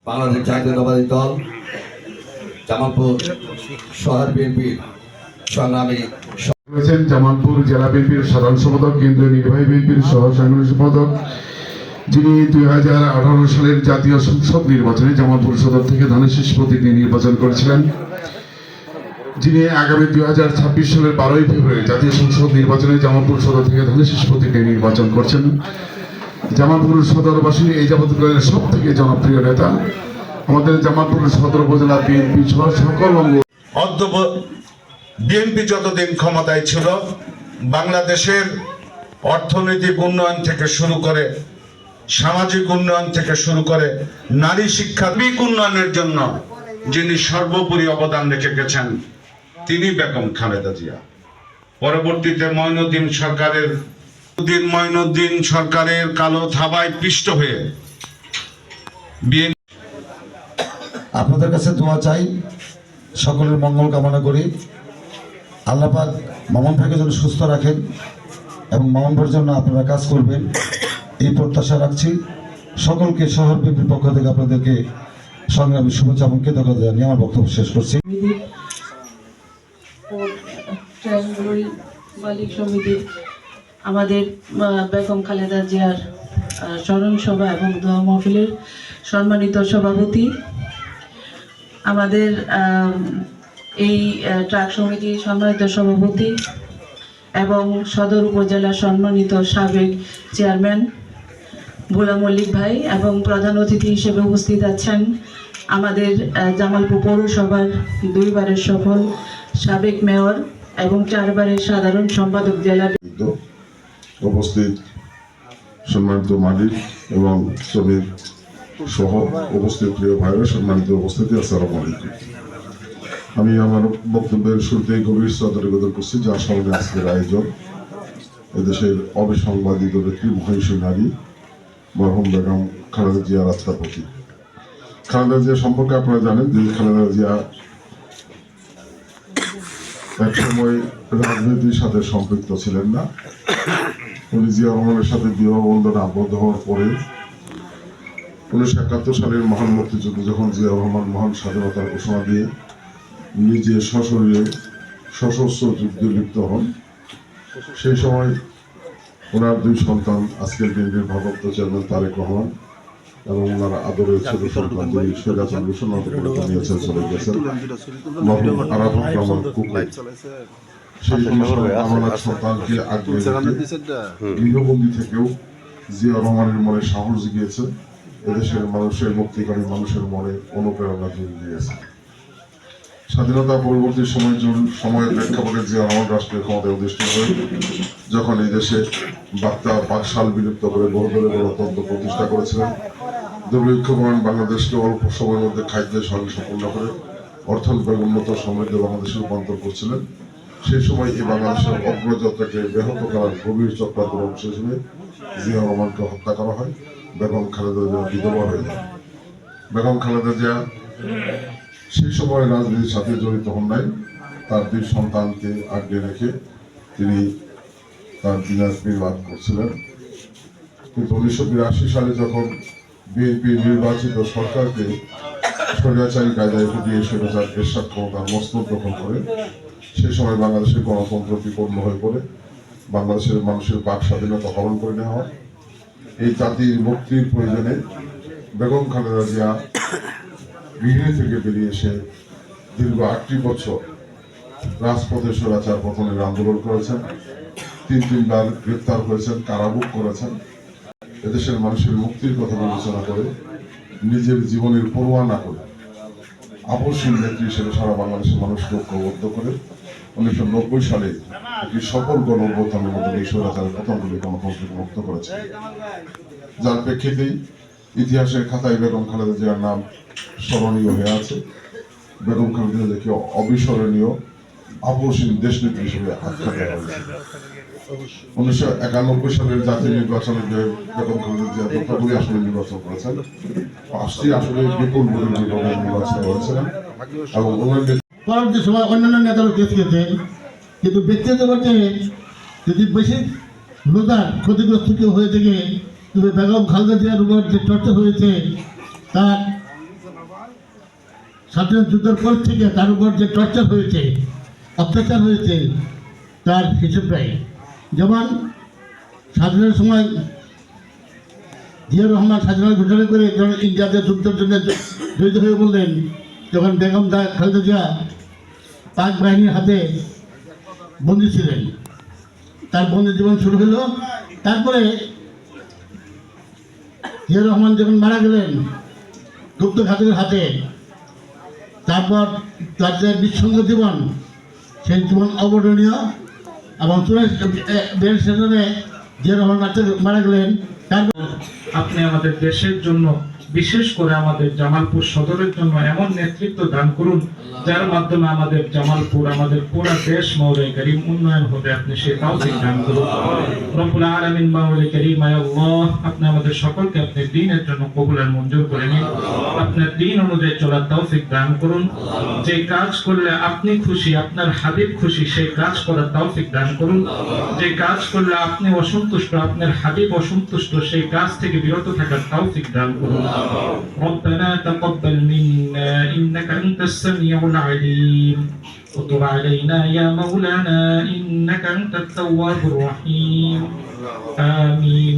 বাংলাদেশ জাতীয়তাবাদী দল জামালপুর শহর বিএনপির সংগ্রামী রয়েছেন জামালপুর জেলা বিএনপির সাধারণ সম্পাদক, কেন্দ্রীয় নির্বাহী বিএনপির সহ সাংগঠনিক সম্পাদক, যিনি 2018 সালের জাতীয় সংসদ নির্বাচনে জামালপুর সদর থেকে ধানের প্রতীক নিয়ে নির্বাচন করেছিলেন, যিনি আগামী 2026 সালের 12ই ফেব্রুয়ারি জাতীয় সংসদ নির্বাচনে জামালপুর সদর থেকে ধানের প্রতীক নিয়ে নির্বাচন করছেন। জামালপুর সদরবাসী এই যাবতীয় সব থেকে জনপ্রিয় নেতা, আমাদের জামালপুর সদর উপজেলা বিএনপি সহ সকল অঙ্গ। বিএনপি যতদিন ক্ষমতায় ছিল বাংলাদেশের অর্থনৈতিক উন্নয়ন থেকে শুরু করে সামাজিক উন্নয়ন থেকে শুরু করে নারী শিক্ষাত্মিক উন্নয়নের জন্য যিনি সর্বোপরি অবদান রেখে গেছেন তিনি বেগম খালেদা জিয়া। পরবর্তীতে মঈনুদ্দিন সরকারের কালো থাবায় পিষ্ট হয়ে বিএনপি। আপনাদের কাছে দোয়া চাই, সকলের মঙ্গল কামনা করি। আল্লাহ পাক মামুন ভাইকে যেন সুস্থ রাখেন এবং মামুন ভাইয়ের জন্য আপনারা কাজ করবেন এই প্রত্যাশা রাখছি। সকলকে শহর বিএনপির পক্ষ থেকে আপনাদেরকে সংগ্রামী শুভেচ্ছা এবং কৃতজ্ঞতা জানিয়ে আমার বক্তব্য শেষ করছি। মালিক সমিতি আমাদের বেগম খালেদা জিয়ার স্মরণ সভা এবং দোয়া মাহফিলের সম্মানিত সভাপতি, আমাদের এই ট্রাক সমিতির সম্মানিত সভাপতি এবং সদর উপজেলার সম্মানিত সাবেক চেয়ারম্যান ভোলা মল্লিক ভাই, এবং প্রধান অতিথি হিসেবে উপস্থিত আছেন আমাদের জামালপুর পৌরসভার 2 বারের সফল সাবেক মেয়র এবং 4 বারের সাধারণ সম্পাদক জেলা উপস্থিত সম্মানিত মালিক এবং শ্রমিক সহ উপস্থিত প্রিয় ভাইরা, সম্মানিত উপস্থিতি, আসসালামু আলাইকুম। আমি আমার বক্তব্যের শুরুতে গভীর শ্রদ্ধা নিবেদন করছি যার সামনে আজকের আয়োজন এদেশের অবিসংবাদিত ব্যক্তি মহিষী নারী মরহুম বেগম খালেদা জিয়া রাষ্ট্রপতি। খালেদা জিয়া সম্পর্কে আপনারা জানেন যে খালেদা জিয়া এক সময় রাজনীতির সাথে সম্পৃক্ত ছিলেন না। উনি জিয়া রহমানের সাথে বিবাহ বন্ধনে আবদ্ধ হওয়ার পরে 1971 সালের মহান মুক্তিযুদ্ধে যখন জিয়া রহমান মহান স্বাধীনতার ঘোষণা দিয়ে নিজে সশরীরে সশস্ত্র যুদ্ধে লিপ্ত হন, সেই সময় ওনার 2 সন্তান আজকের বিএনপির ভারপ্রাপ্ত চেয়ারম্যান তারেক রহমান এবং ওনার আদরের ছোট সন্তান যিনি স্বৈরাচার ঘোষণাতে পরিণত নিয়েছেন চলে গেছেন মরহুম আরাফাত রহমান কুকু। সেই আমার সন্তানকে আগলে গৃহবন্দী থেকেও জিয়া রহমানের মনে সাহস জুগিয়েছে, এদেশের মানুষের মুক্তিকামী মানুষের মনে অনুপ্রেরণা জুগিয়েছে। স্বাধীনতা পরবর্তী সময়ের প্রেক্ষাপটে জিয়া রহমান রাষ্ট্রীয় ক্ষমতায় অধিষ্ঠিত হয়ে যখন এই দেশে বাকশাল বিলুপ্ত করে বহুদলীয় গণতন্ত্র প্রতিষ্ঠা করেছিলেন, দুর্ভিক্ষমান বাংলাদেশকে অল্প সময়ের মধ্যে খাদ্যের স্বয়ংসম্পূর্ণ করে অর্থনৈতিক উন্নত সমৃদ্ধ বাংলাদেশে রূপান্তর করছিলেন, সেই সময় এই বাংলাদেশের অগ্রযাত্রাকে ব্যাহত করার গভীর চক্রান্তের অংশ হিসেবে জিয়া রহমানকে হত্যা করা হয়। বেগম খালেদা জিয়া বিধবা হয়ে যান। বেগম খালেদা জিয়া সেই সময় রাজনীতির সাথে জড়িত হন নাই, তার 2 সন্তানকে আগলে রেখে তিনি তার দিনাজ নির্বাহ করছিলেন। কিন্তু 1982 সালে যখন বিএনপি নির্বাচিত সরকারকে স্বৈরাচারী কায়দায় ফুটিয়ে স্বৈরাচার এরশাদ ক্ষমতার মস্তক দখল করে, সেই সময় বাংলাদেশের গণতন্ত্র বিপন্ন হয়ে পড়ে, বাংলাদেশের মানুষের বাক স্বাধীনতা হরণ করে নেওয়া হয়। এই জাতির মুক্তির প্রয়োজনে বেগম খালেদা জিয়া গৃহিণী থেকে বেরিয়ে এসে দীর্ঘ 8টি বছর রাজপথে স্বৈরাচার পতনের আন্দোলন করেছেন। 3 বার গ্রেপ্তার হয়েছেন, কারাভোগ করেছেন। এদেশের মানুষের মুক্তির কথা বিবেচনা করে নিজের জীবনের পরোয়া না করে আপসহীন নেত্রী হিসেবে সারা বাংলাদেশের মানুষকে ঐক্যবদ্ধ করে 1990 সালে একটি সফল গণ অভ্যুত্থানের মধ্যে এই স্বৈরাচারের পতনগুলি গণতন্ত্রকে মুক্ত করেছে, যার প্রেক্ষিতেই ইতিহাসের খাতায় বেগম খালেদা জিয়ার নাম স্মরণীয় হয়ে আছে। বেগম খালেদা জিয়াকে অবিস্মরণীয় আপসহীন দেশনেত্রী হিসেবে আখ্যা দেওয়া হয়েছে। 1991 সালের জাতীয় নির্বাচনে বেগম খালেদা জিয়া যতগুলি আসনে নির্বাচন করেছেন, 5টি আসনে বিপুল ভোটের নির্বাচন করেছিলেন এবং পরবর্তী সময় অন্যান্য নেতারা কেস খেয়েছে, কিন্তু ব্যক্তিগত পর্যায়ে যদি বেশি রোজার ক্ষতিগ্রস্ত কেউ হয়ে থেকে তবে বেগম খালেদা জিয়ার উপর যে চর্চা হয়েছে তার স্বাধীনতা যুদ্ধের পর থেকে তার উপর যে টর্চার হয়েছে, অত্যাচার হয়েছে, তার হিসেব নেই। যেমন স্বাধীনতার সময় জিয়াউর রহমান স্বাধীনতা ঘোষণা করে যখন ইন্ডিয়াতে যুদ্ধের জন্য জড়িত হয়ে বললেন, যখন বেগম খালেদা জিয়া পাক বাহিনীর হাতে বন্দী ছিলেন, তার বন্দী জীবন শুরু হলো। তারপরে জিয়াউর রহমান যখন মারা গেলেন গুপ্ত ঘাতকের হাতে, তারপর তার যে বিচ্ছঙ্গ জীবন, সেই জীবন অবর্ণনীয়। এবং 1942 সালে জিয়াউর রহমান মারা গেলেন। তারপর আপনি আমাদের দেশের জন্য, বিশেষ করে আমাদের জামালপুর সদরের জন্য এমন নেতৃত্ব দান করুন যার মাধ্যমে আমাদের জামালপুর, আমাদের পুরো দেশ মাওলাই করিম উন্নয়ন হবে। আপনি সেই তৌফিক দান করুন রব্বুল আলামিন। মাওলাই করিম আয় আল্লাহ, আপনি আমাদের সকলকে আপনি দ্বীনের জন্য কবুল আর মঞ্জুর করে নিন। আপনার দ্বীন অনুযায়ী চলার তৌফিক দান করুন। যে কাজ করলে আপনি খুশি, আপনার হাবিব খুশি, সেই কাজ করার তৌফিক দান করুন। যে কাজ করলে আপনি অসন্তুষ্ট, আপনার হাবিব অসন্তুষ্ট, সেই কাজ থেকে বিরত থাকার তৌফিক দান করুন। ربنا تقبل منا إنك أنت السميع العليم وتب علينا يا مولانا إنك أنت التواب الرحيم آمين.